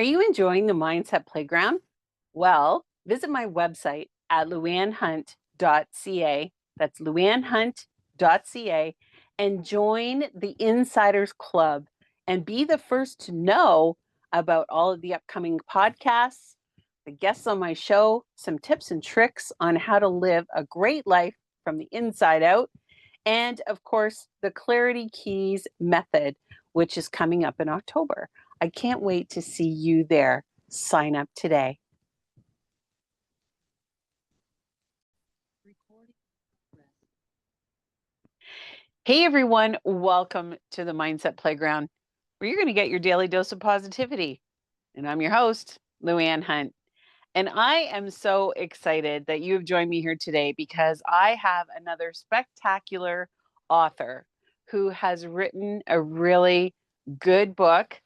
Are you enjoying the Mindset Playground? Well, visit my website at louannehunt.ca. That's louannehunt.ca and join the Insiders Club and be the first to know about all of the upcoming podcasts, the guests on my show, some tips and tricks on how to live a great life from the inside out, and of course, the Clarity Keys method, which is coming up in October. I can't wait to see you there. Sign up today. Hey everyone, welcome to the Mindset Playground, where you're going to get your daily dose of positivity. And I'm your host, LouAnne Hunt. And I am so excited that you have joined me here today because I have another spectacular author who has written a really good book,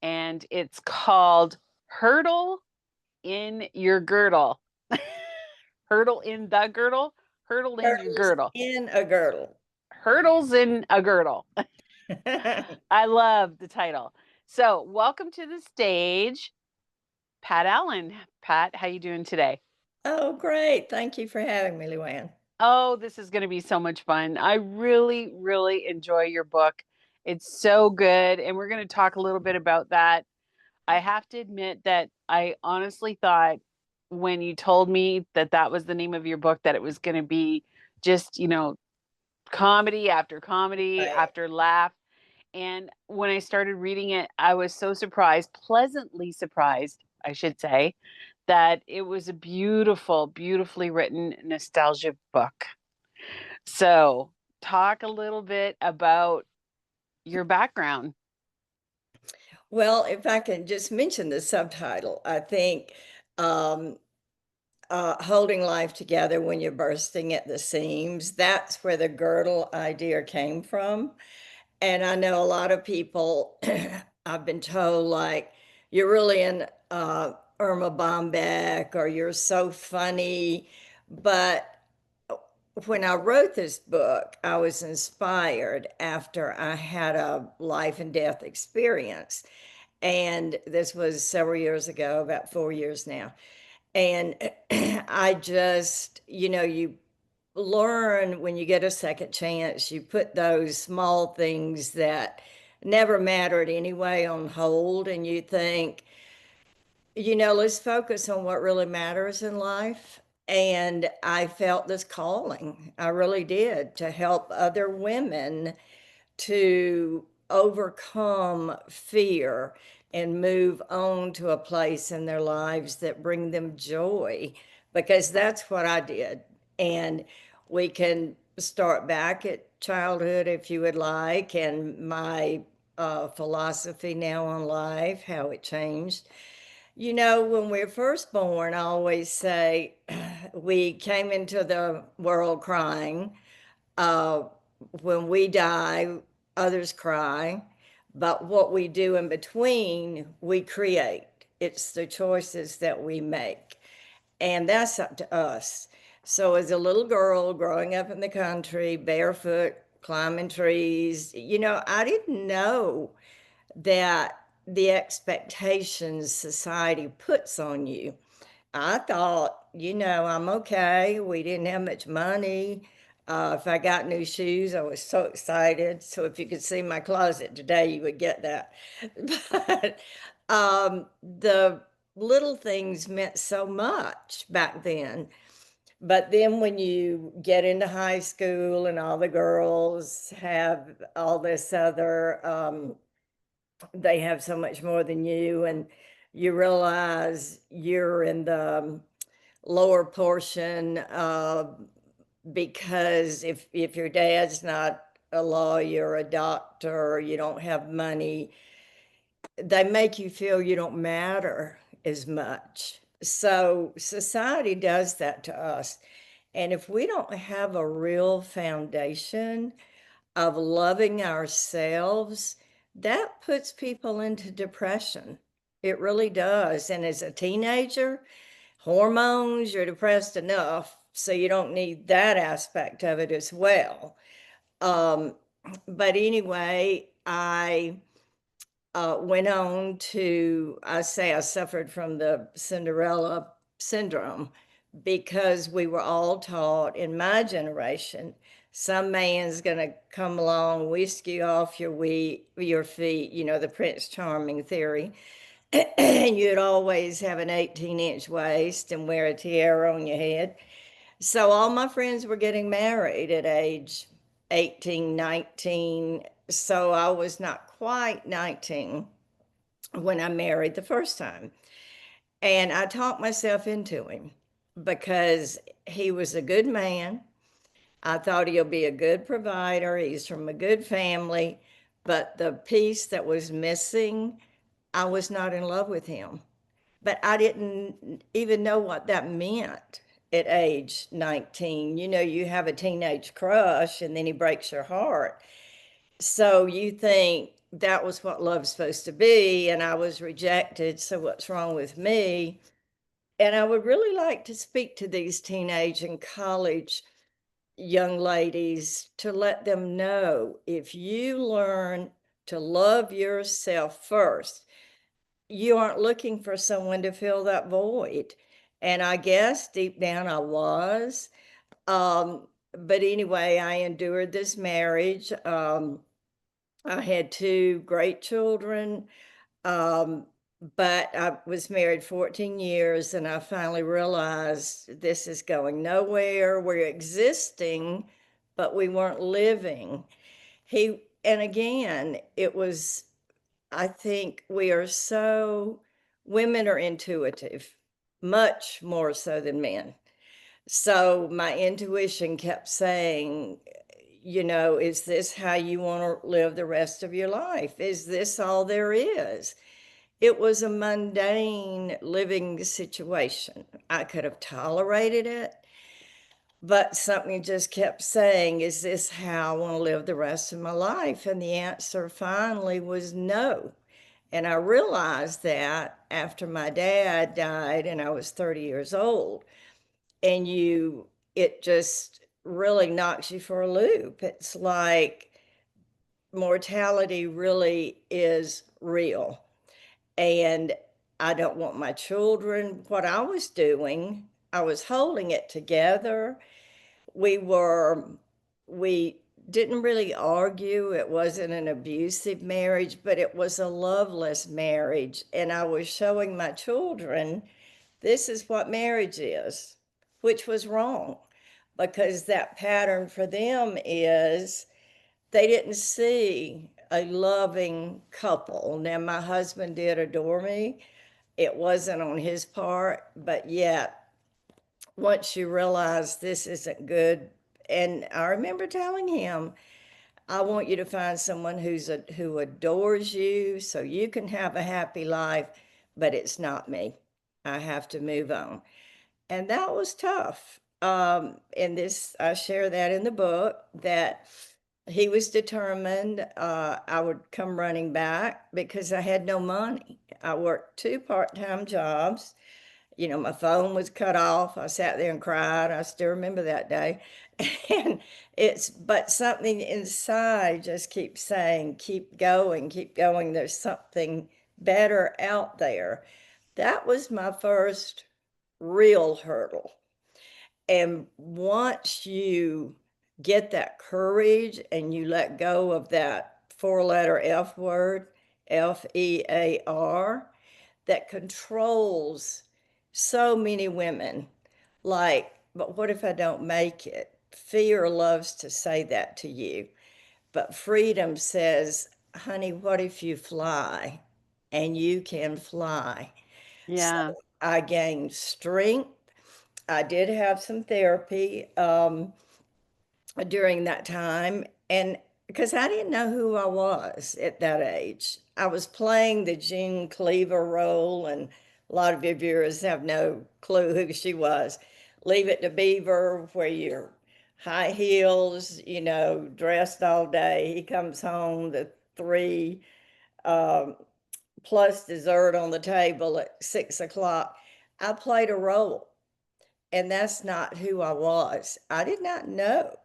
and it's called Hurdle in Your Girdle. Hurdle in the Girdle, Hurdle in Your Turtles Girdle. in a girdle. Hurdles in a Girdle. I love the title. So, welcome to the stage, Pat Allen. Pat, how you doing today? Oh, great. Thank you for having me, LouAnne. Oh, this is going to be so much fun. I really, really enjoy your book. It's so good. And we're going to talk a little bit about that. I have to admit that I honestly thought when you told me that that was the name of your book, that it was going to be just, comedy Right. after laugh. And when I started reading it, I was so surprised, pleasantly surprised, I should say, that it was a beautiful, beautifully written nostalgia book. So, talk a little bit about your background. Well, if I can just mention the subtitle, I think um, holding life together when you're bursting at the seams, that's where the girdle idea came from. And I know a lot of people, I've been told, like, you're really in Irma Bombeck or you're so funny. But when I wrote this book, I was inspired after I had a life and death experience. And this was several years ago, about 4 years now. And I just, you learn when you get a second chance, you put those small things that never mattered anyway on hold, and you think, let's focus on what really matters in life. And I felt this calling, I really did, to help other women to overcome fear and move on to a place in their lives that bring them joy, because that's what I did. And we can start back at childhood if you would like, and my philosophy now on life, how it changed. When we're first born, I always say we came into the world crying. Uh, when we die, others cry. But what we do in between, we create. It's the choices that we make. And that's up to us. So, as a little girl growing up in the country, barefoot, climbing trees, I didn't know that the expectations society puts on you. I thought, I'm okay. We didn't have much money. If I got new shoes, I was so excited. So if you could see my closet today, you would get that. But the little things meant so much back then. But then when you get into high school and all the girls have all this other they have so much more than you, and you realize you're in the lower portion, because if your dad's not a lawyer, a doctor, or you don't have money, they make you feel you don't matter as much. So society does that to us. And if we don't have a real foundation of loving ourselves, that puts people into depression. It really does. And as a teenager, hormones, you're depressed enough, so you don't need that aspect of it as well. Um, but anyway, I went on to, I say I suffered from the Cinderella syndrome because we were all taught in my generation, some man's gonna come along, whisk you off your feet, the Prince Charming theory, and you'd always have an 18-inch waist and wear a tiara on your head. So all my friends were getting married at age 18, 19. So I was not quite 19 when I married the first time. And I talked myself into him because he was a good man. I thought he'll be a good provider. He's from a good family. But the piece that was missing, I was not in love with him. But I didn't even know what that meant at age 19. You have a teenage crush and then he breaks your heart. So you think that was what love's supposed to be, and I was rejected. So what's wrong with me? And I would really like to speak to these teenage and college young ladies to let them know if you learn to love yourself first, you aren't looking for someone to fill that void. And I guess deep down I was. But anyway, I endured this marriage. I had two great children, um, but I was married 14 years and I finally realized this is going nowhere. We're existing, but we weren't living. And again, it was, I think we are so, women are intuitive, much more so than men. So my intuition kept saying, is this how you want to live the rest of your life? Is this all there is? It was a mundane living situation. I could have tolerated it, but something just kept saying, is this how I want to live the rest of my life? And the answer finally was no. And I realized that after my dad died and I was 30 years old. And it just really knocks you for a loop. It's like mortality really is real. And I don't want my children, what I was doing, I was holding it together. We were, we didn't really argue. It wasn't an abusive marriage, but it was a loveless marriage. And I was showing my children, this is what marriage is, which was wrong because that pattern for them is they didn't see a loving couple. Now, my husband did adore me. It wasn't on his part, but yet, once you realize this isn't good, and I remember telling him, I want you to find someone who adores you so you can have a happy life, but it's not me. I have to move on. And that was tough. And this, I share that in the book, that he was determined I would come running back because I had no money. I worked two part-time jobs. My phone was cut off. I sat there and cried. I still remember that day. And but something inside just keeps saying, keep going, keep going. There's something better out there. That was my first real hurdle. And once you get that courage and you let go of that four-letter F word, FEAR, that controls so many women, like, but what if I don't make it? Fear loves to say that to you. But freedom says, honey, what if you fly? And you can fly. So Yeah. I gained strength. I did have some therapy during that time, and because I didn't know who I was at that age. I was playing the June Cleaver role, and a lot of your viewers have no clue who she was. Leave It to Beaver, where you're high heels, dressed all day. He comes home, the three um, plus dessert on the table at 6 o'clock. I played a role, and that's not who I was. I did not know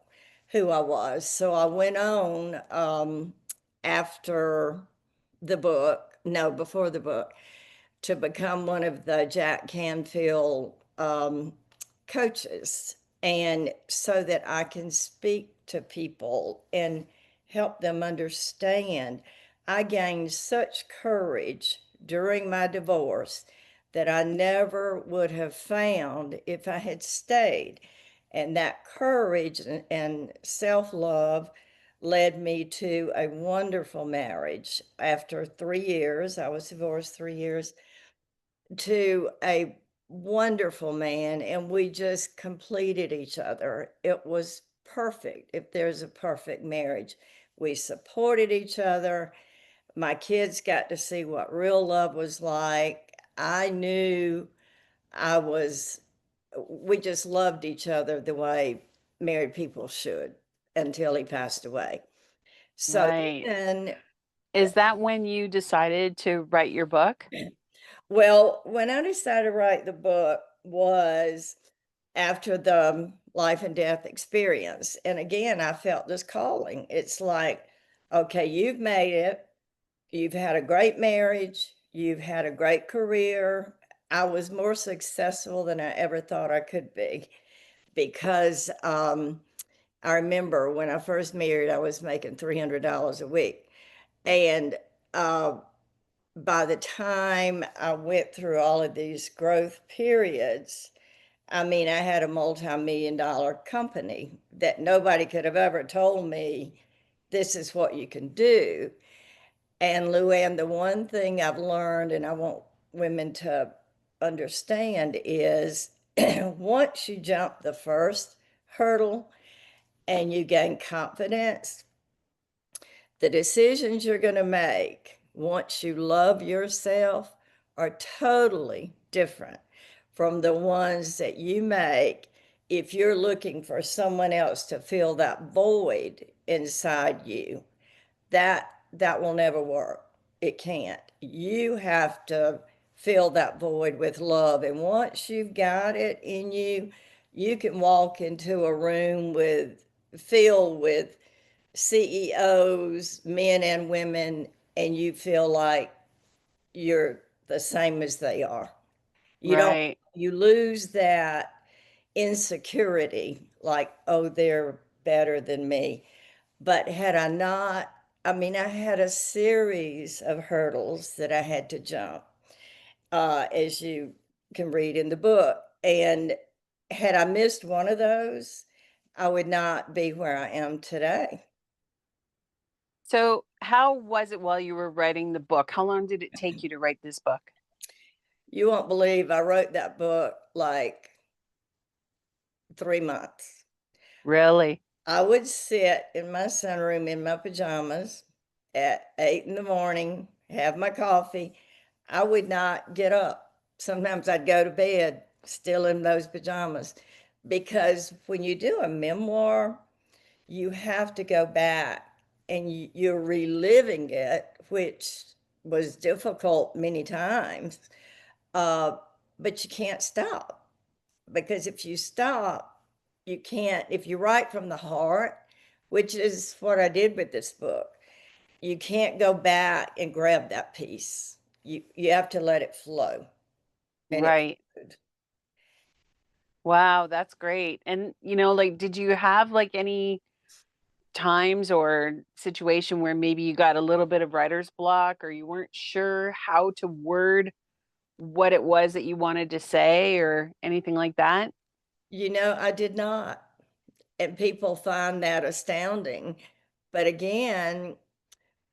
who I was. So I went on after the book, no, before the book, to become one of the Jack Canfield coaches, and so that I can speak to people and help them understand. I gained such courage during my divorce that I never would have found if I had stayed. And that courage and self love led me to a wonderful marriage. After 3 years, I was divorced 3 years, to a wonderful man, and we just completed each other. It was perfect. If there's a perfect marriage, we supported each other. My kids got to see what real love was like. I knew I was, we just loved each other the way married people should until he passed away. So Right. then, Is that when you decided to write your book? well, when I decided to write the book was after the life and death experience. And again, I felt this calling. It's like, okay, you've made it. You've had a great marriage. You've had a great career. I was more successful than I ever thought I could be because I remember when I first married, I was making $300 a week. And uh, by the time I went through all of these growth periods, I mean, I had a multi-million-dollar company that nobody could have ever told me, this is what you can do. And LouAnne, the one thing I've learned, and I want women to understand, is once you jump the first hurdle and you gain confidence, the decisions you're going to make once you love yourself are totally different from the ones that you make if you're looking for someone else to fill that void inside you. That will never work. It can't. You have to fill that void with love, and once you've got it in you, you can walk into a room with filled with CEOs, men and women, and you feel like you're the same as they are. You don't, Right. you lose that insecurity, like, oh, they're better than me. But had I not, I mean, I had a series of hurdles that I had to jump, as you can read in the book. And had I missed one of those, I would not be where I am today. So, how was it while you were writing the book? How long did it take you to write this book? You won't believe I wrote that book like 3 months. Really? I would sit in my sunroom in my pajamas at 8 in the morning, have my coffee. I would not get up. Sometimes I'd go to bed still in those pajamas because when you do a memoir, you have to go back and you're reliving it, which was difficult many times. Uh, but you can't stop, because if you stop, you can't, if you write from the heart, which is what I did with this book, you can't go back and grab that piece. You have to let it flow, and it Right. flowed. Wow, that's great. And, like, did you have like any times or situation where maybe you got a little bit of writer's block or you weren't sure how to word what it was that you wanted to say or anything like that? I did not. And people find that astounding. But again,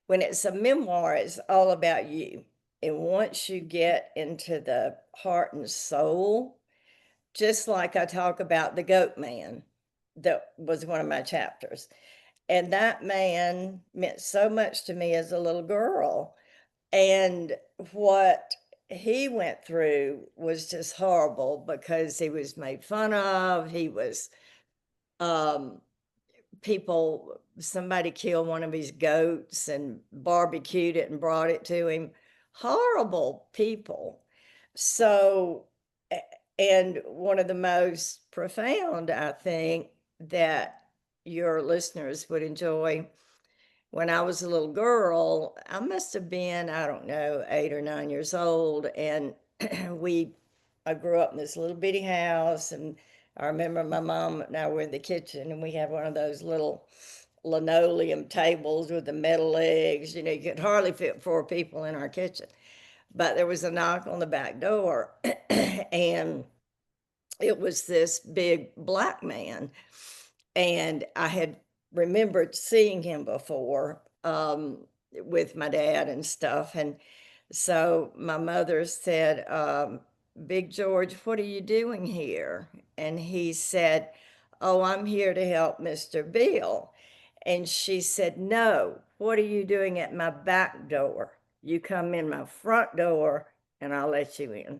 when it's a memoir, it's all about you. And once you get into the heart and soul, just like I talk about the goat man, that was one of my chapters. And that man meant so much to me as a little girl. And what he went through was just horrible because he was made fun of. He was, um, somebody killed one of his goats and barbecued it and brought it to him. Horrible people. So, and one of the most profound, I think, that your listeners would enjoy when I was a little girl, I must have been, I don't know, 8 or 9 years old. And we, I grew up in this little bitty house. And I remember my mom and I were in the kitchen, and we had one of those little linoleum tables with the metal legs. You could hardly fit 4 people in our kitchen. But there was a knock on the back door, and it was this big black man. And I had remembered seeing him before, with my dad and stuff. And so my mother said, Big George, what are you doing here? And he said, Oh, I'm here to help Mr. Bill. And she said, No, what are you doing at my back door? You come in my front door and I'll let you in.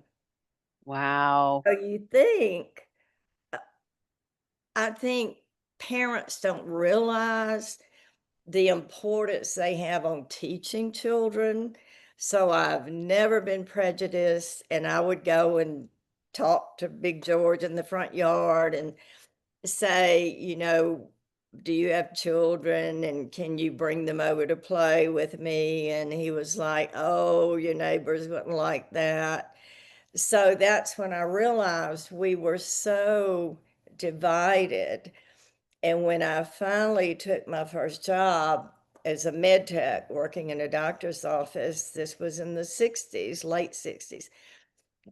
Wow. So you think, I think parents don't realize the importance they have on teaching children. So I've never been prejudiced, and I would go and talk to Big George in the front yard and say, do you have children and can you bring them over to play with me? And he was like, oh, your neighbors wouldn't like that. So that's when I realized we were so divided. And when I finally took my first job as a med tech working in a doctor's office, this was in the 60s, late 60s,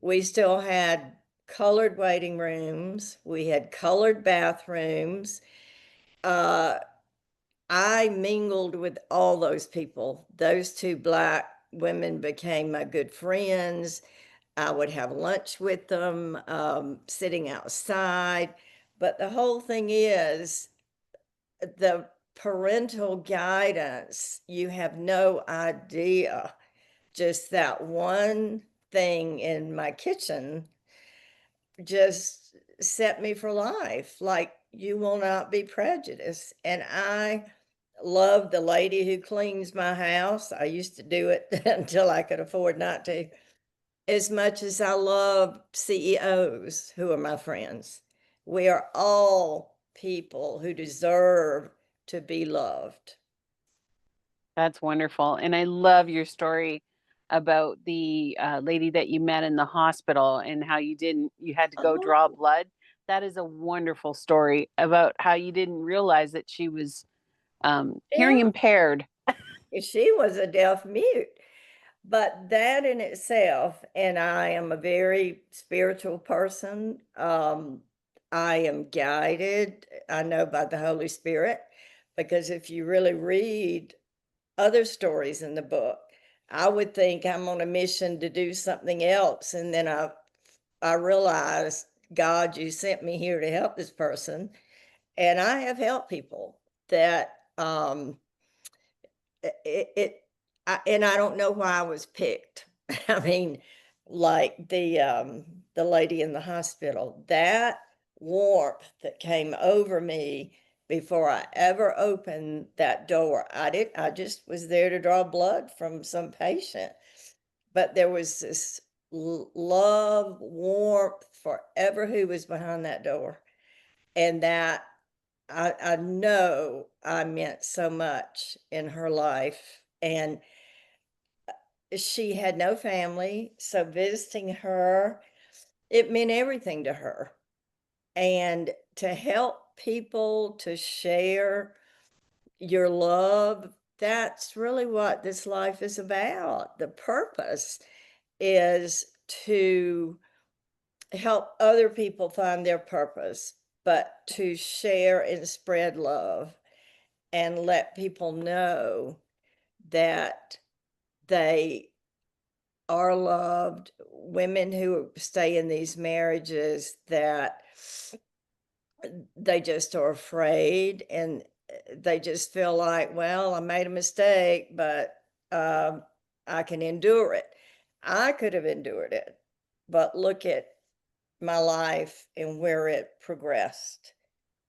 we still had colored waiting rooms, we had colored bathrooms. I mingled with all those people. Those two black women became my good friends. I would have lunch with them, sitting outside. But the whole thing is, the parental guidance, you have no idea. Just that one thing in my kitchen just set me for life. Like, you will not be prejudiced. And I love the lady who cleans my house. I used to do it until I could afford not to, as much as I love CEOs who are my friends. We are all people who deserve to be loved. That's wonderful. And I love your story about the lady that you met in the hospital and how you had to go draw Oh, blood. That is a wonderful story about how you didn't realize that she was hearing yeah, impaired. she was a deaf mute. But that in itself, and I am a very spiritual person. I am guided, I know, by the Holy Spirit, because if you really read other stories in the book, I would think I'm on a mission to do something else. And then I realized, God, you sent me here to help this person. And I have helped people that, it and I don't know why I was picked. I mean, like the lady in the hospital, that warmth that came over me before I ever opened that door. I just was there to draw blood from some patient, but there was this love, warmth for ever who was behind that door. And that, I know I meant so much in her life. And she had no family, so visiting her, it meant everything to her. And to help people, to share your love, that's really what this life is about. The purpose is to help other people find their purpose, but to share and spread love and let people know that they are loved. Women who stay in these marriages that they just are afraid, and they just feel like, well, I made a mistake, but I can endure it. I could have endured it, but look at my life and where it progressed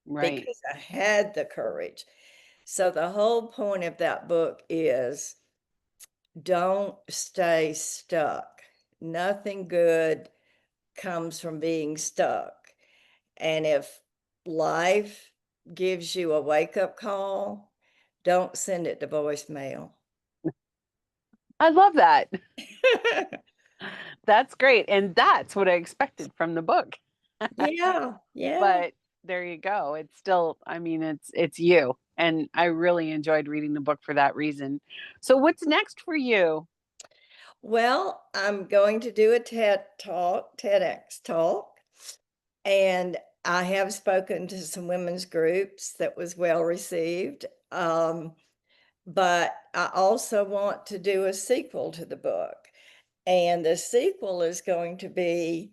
Right. because I had the courage. So the whole point of that book is, don't stay stuck. Nothing good comes from being stuck. And if life gives you a wake up call, don't send it to voicemail. I love that. That's great. And that's what I expected from the book. Yeah, yeah. But there you go. It's still, I mean, it's you. And I really enjoyed reading the book for that reason. So what's next for you? Well, I'm going to do a TEDx talk, and I have spoken to some women's groups that was well received. But I also want to do a sequel to the book. And the sequel is going to be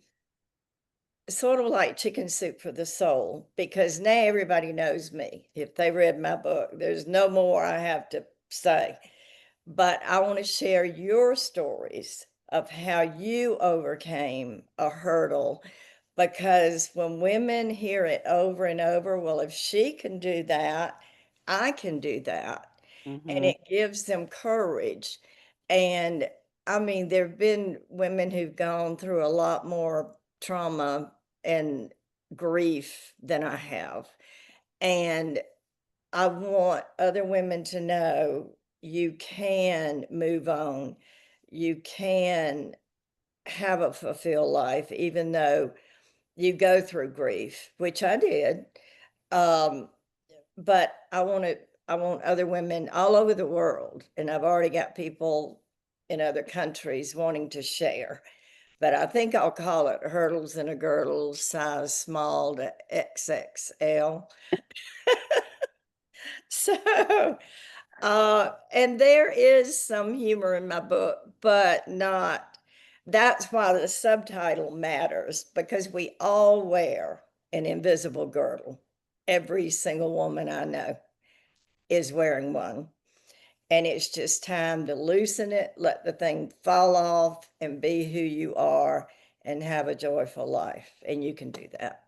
sort of like Chicken Soup for the Soul, because now everybody knows me. If they read my book, there's no more I have to say. But I want to share your stories of how you overcame a hurdle, because when women hear it over and over, well, if she can do that, I can do that. And Hmm. it gives them courage. And I mean, there have been women who've gone through a lot more trauma and grief than I have. And I want other women to know you can move on. You can have a fulfilled life, even though you go through grief, which I did. Um, but I want other women all over the world, and I've already got people in other countries wanting to share. But I think I'll call it Hurdles in a Girdle, size small to XXL. So, and there is some humor in my book, but not. That's why the subtitle matters, because we all wear an invisible girdle. Every single woman I know is wearing one. And it's just time to loosen it, let the thing fall off, and be who you are and have a joyful life. And you can do that.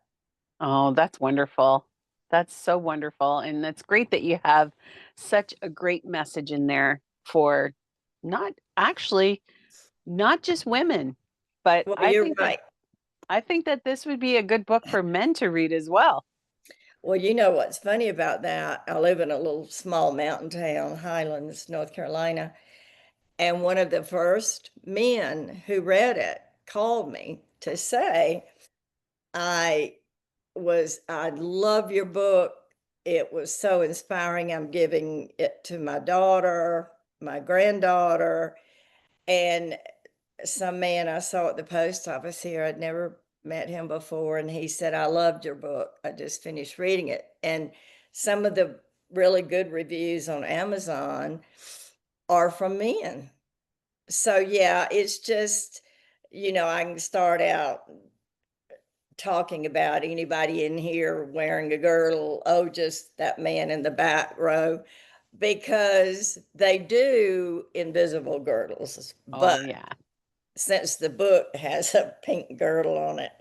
Oh, that's wonderful. That's so wonderful. And that's great that you have such a great message in there for not actually not just women, but Well, you're right. I think that this would be a good book for men to read as well. Well, you know what's funny about that? I live in a little small mountain town, Highlands, North Carolina. And one of the first men who read it called me to say, I I love your book. It was so inspiring. I'm giving it to my daughter, my granddaughter, and some man I saw at the post office here. I'd never met him before, and he said, I loved your book. I just finished reading it. And some of the really good reviews on Amazon are from men. So, yeah, it's just, I can start out talking about anybody in here wearing a girdle. Oh, just that man in the back row, because they do invisible girdles. But Oh yeah. since the book has a pink girdle on it,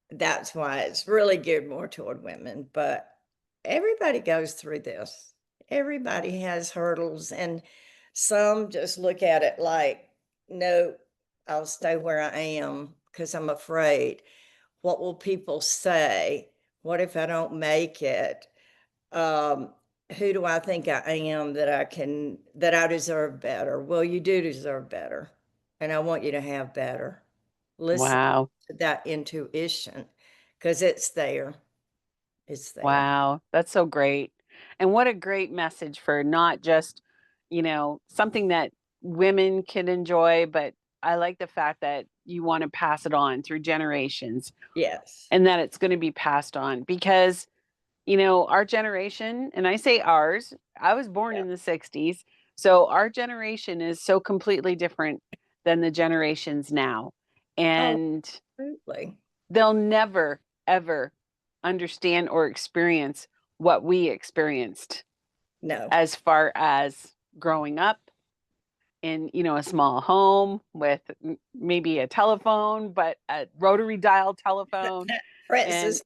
that's why it's really geared more toward women. But everybody goes through this. Everybody has hurdles, and some just look at it like, no, I'll stay where I am because I'm afraid. What will people say? What if I don't make it? Um, who do I think I am that that I deserve better? Well, you do deserve better, and I want you to have better. Listen Wow. to that intuition, because it's there. It's there. Wow. That's so great. And what a great message for not just, something that women can enjoy, but I like the fact that you want to pass it on through generations Yes. and that it's going to be passed on because our generation, and I say ours, I was born Yeah. in the 60s. So our generation is so completely different than the generations now. Oh, And absolutely. they'll never, ever understand or experience what we experienced No. as far as growing up in, a small home with maybe a telephone, but a rotary dial telephone. And Francis.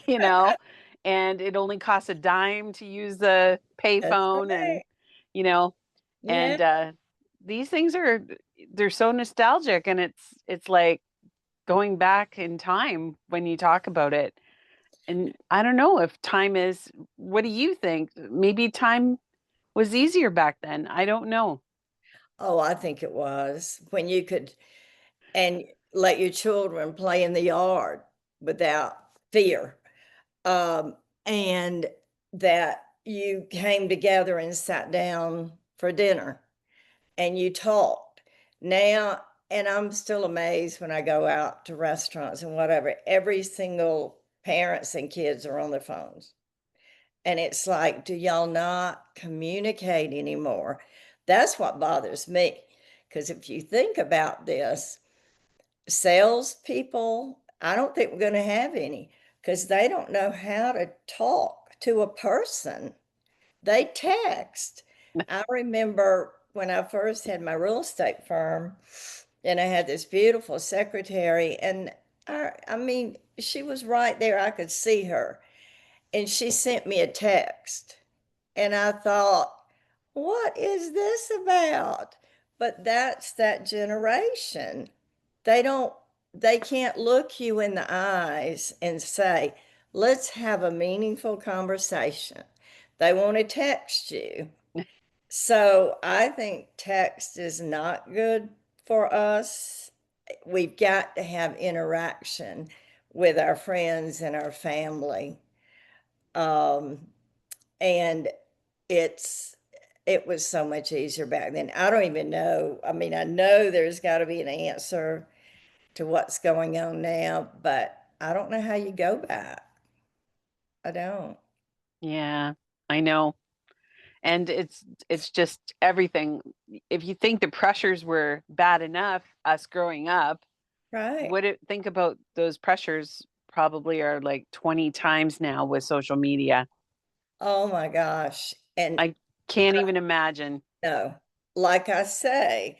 you know, and it only costs a dime to use the That's payphone and, right. you know, Yeah. and these things they're so nostalgic and it's like going back in time when you talk about it. And I don't know if time is, what do you think? Maybe time was easier back then. I don't know. Oh, I think it was when you could and let your children play in the yard without fear. And that you came together and sat down for dinner and you talked. Now, and I'm still amazed when I go out to restaurants and whatever, every single parents and kids are on their phones. And it's like, do y'all not communicate anymore? That's what bothers me. Because if you think about this, salespeople, I don't think we're going to have any because they don't know how to talk to a person. They text. I remember when I first had my real estate firm and I had this beautiful secretary, and I mean, she was right there. I could see her. And she sent me a text. And I thought, what is this about? But that's that generation. They don't, they can't look you in the eyes and say, let's have a meaningful conversation. They want to text you. So I think text is not good for us. We've got to have interaction with our friends and our family. Um, and it's it was so much easier back then. I don't even know. I mean, I know there's got to be an answer to what's going on now, but I don't know how you go back. I don't. Yeah, I know. And it's just everything. If you think the pressures were bad enough, us growing up, Right. think about those pressures probably are like 20 times now with social media. Oh my gosh. And I can't even imagine. no, like I say,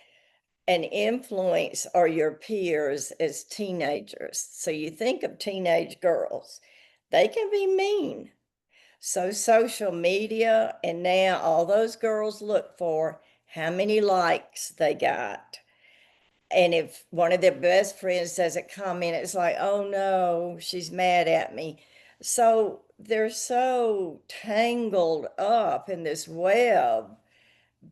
an influence are your peers as teenagers. So you think of teenage girls, they can be mean. So social media, and now all those girls look for how many likes they got. And if one of their best friends doesn't comment, it's like, oh no, she's mad at me. So they're so tangled up in this web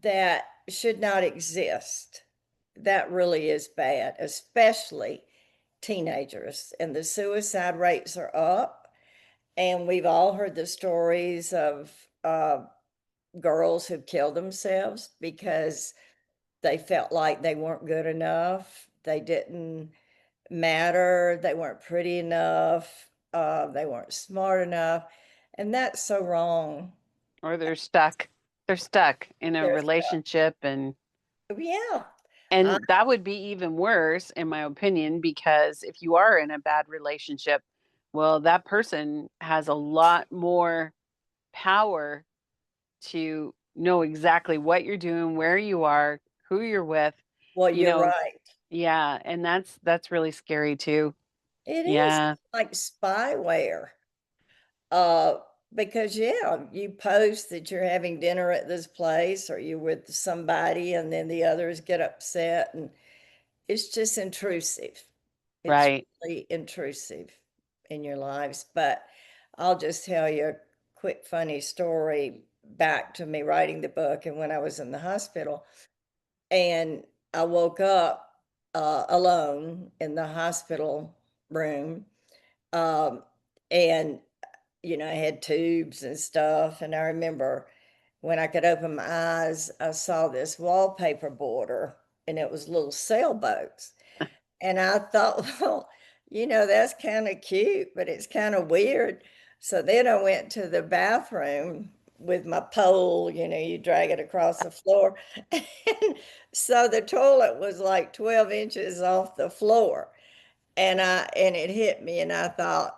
that should not exist. That really is bad, especially teenagers. And the suicide rates are up. And we've all heard the stories of girls who've killed themselves because they felt like they weren't good enough. They didn't matter. They weren't pretty enough. They weren't smart enough. And that's so wrong. Or they're stuck. They're stuck in a There's, relationship, yeah, I, and that would be even worse in my opinion, because if you are in a bad relationship, well, that person has a lot more power to know exactly what you're doing, where you are, who you're with, well, you you're know. right. Yeah, and that's really scary too. It is Yeah, like spyware. Uh, because yeah, you post that you're having dinner at this place or you're with somebody and then the others get upset and it's just intrusive. It's right. really intrusive in your lives. But I'll just tell you a quick funny story back to me writing the book and when I was in the hospital. And I woke up alone in the hospital room. Um, and I had tubes and stuff. And I remember when I could open my eyes, I saw this wallpaper border and it was little sailboats. And I thought, well, that's kind of cute, but it's kind of weird. So then I went to the bathroom with my pole, you drag it across the floor. And so the toilet was like 12 inches off the floor. And it hit me and I thought,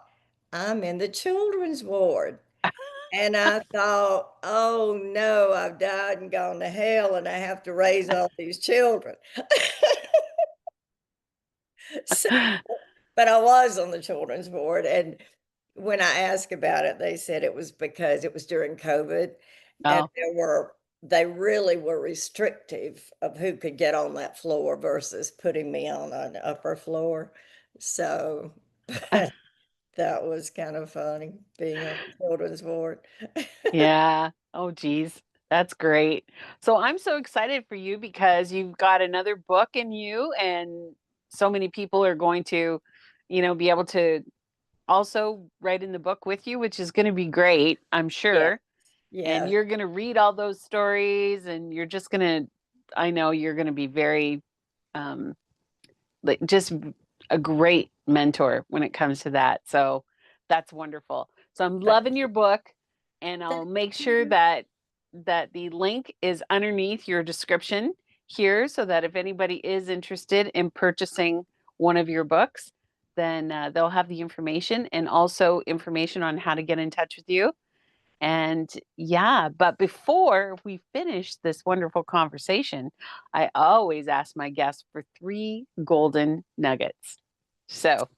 I'm in the children's ward. And I thought, oh no, I've died and gone to hell and I have to raise all these children. So, but I was on the children's board. And when I asked about it, they said it was because it was during COVID and Oh, they really were restrictive of who could get on that floor versus putting me on an upper floor. So, That was kind of funny being on the children's board. Yeah. Oh, geez. That's great. So I'm so excited for you because you've got another book in you, and so many people are going to, be able to also write in the book with you, which is going to be great, I'm Yeah, sure. And yeah, you're going to read all those stories, and you're just going to, I know you're going to be very, um, like, just a great mentor when it comes to that. So that's wonderful. So I'm thank loving your you. book, and Thank I'll make sure you. that the link is underneath your description here, so that if anybody is interested in purchasing one of your books, then they'll have the information, and also information on how to get in touch with you. And yeah, but before we finish this wonderful conversation, I always ask my guests for three golden nuggets. So,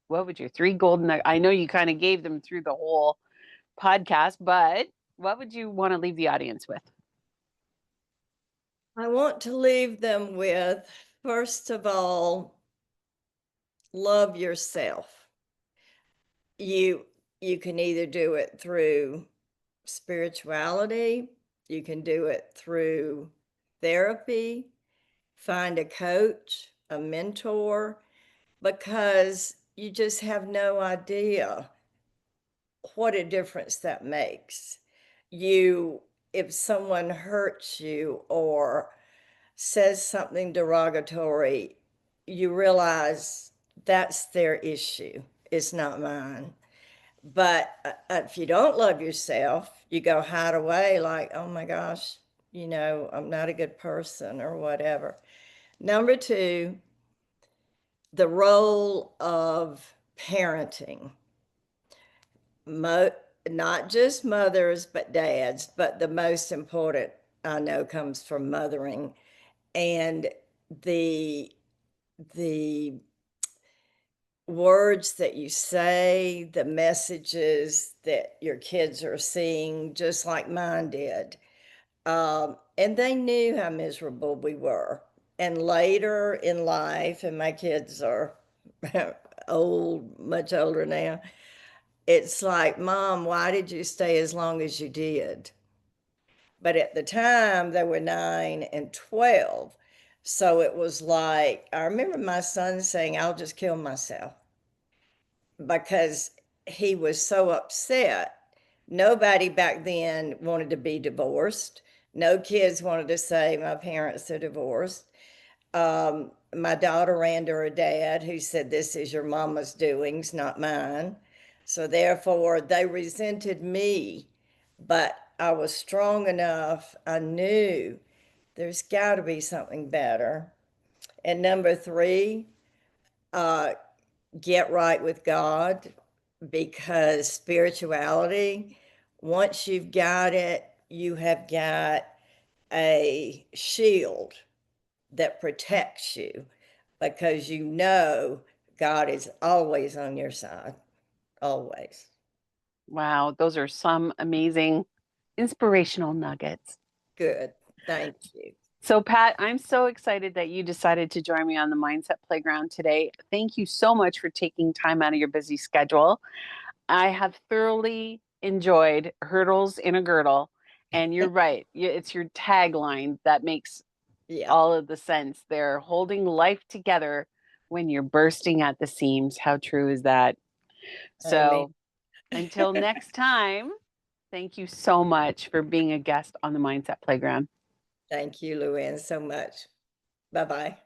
what would your three golden nuggets? I know you kind of gave them through the whole podcast, but what would you want to leave the audience with? I want to leave them with, first of all, love yourself. You you can either do it through spirituality, you can do it through therapy, find a coach, a mentor, because you just have no idea what a difference that makes. You, if someone hurts you or says something derogatory, you realize that's their issue. It's not mine. But if you don't love yourself, you go hide away like, oh my gosh, I'm not a good person or whatever. Number two, the role of parenting. Mo- Not just mothers, but dads, but the most important I know comes from mothering. And the the words that you say, the messages that your kids are seeing, just like mine did. And they knew how miserable we were. And later in life, and my kids are old, much older now, it's like, Mom, why did you stay as long as you did? But at the time, they were 9 and 12. So it was like, I remember my son saying, I'll just kill myself because he was so upset. Nobody back then wanted to be divorced. No kids wanted to say, my parents are divorced. My daughter ran to her dad, who said, this is your mama's doings, not mine. So therefore, they resented me, but I was strong enough. I knew there's got to be something better. And number three, uh, get right with God, because spirituality, once you've got it, you have got a shield that protects you because God is always on your side, always. Wow, those are some amazing inspirational nuggets. Good. Thank you. So, Pat, I'm so excited that you decided to join me on the Mindset Playground today. Thank you so much for taking time out of your busy schedule. I have thoroughly enjoyed Hurdles in a Girdle. And you're right, it's your tagline that makes Yeah. all of the sense. They're holding life together when you're bursting at the seams. How true is that? Amen. So, until next time, thank you so much for being a guest on the Mindset Playground. Thank you, LouAnne, so much. Bye bye.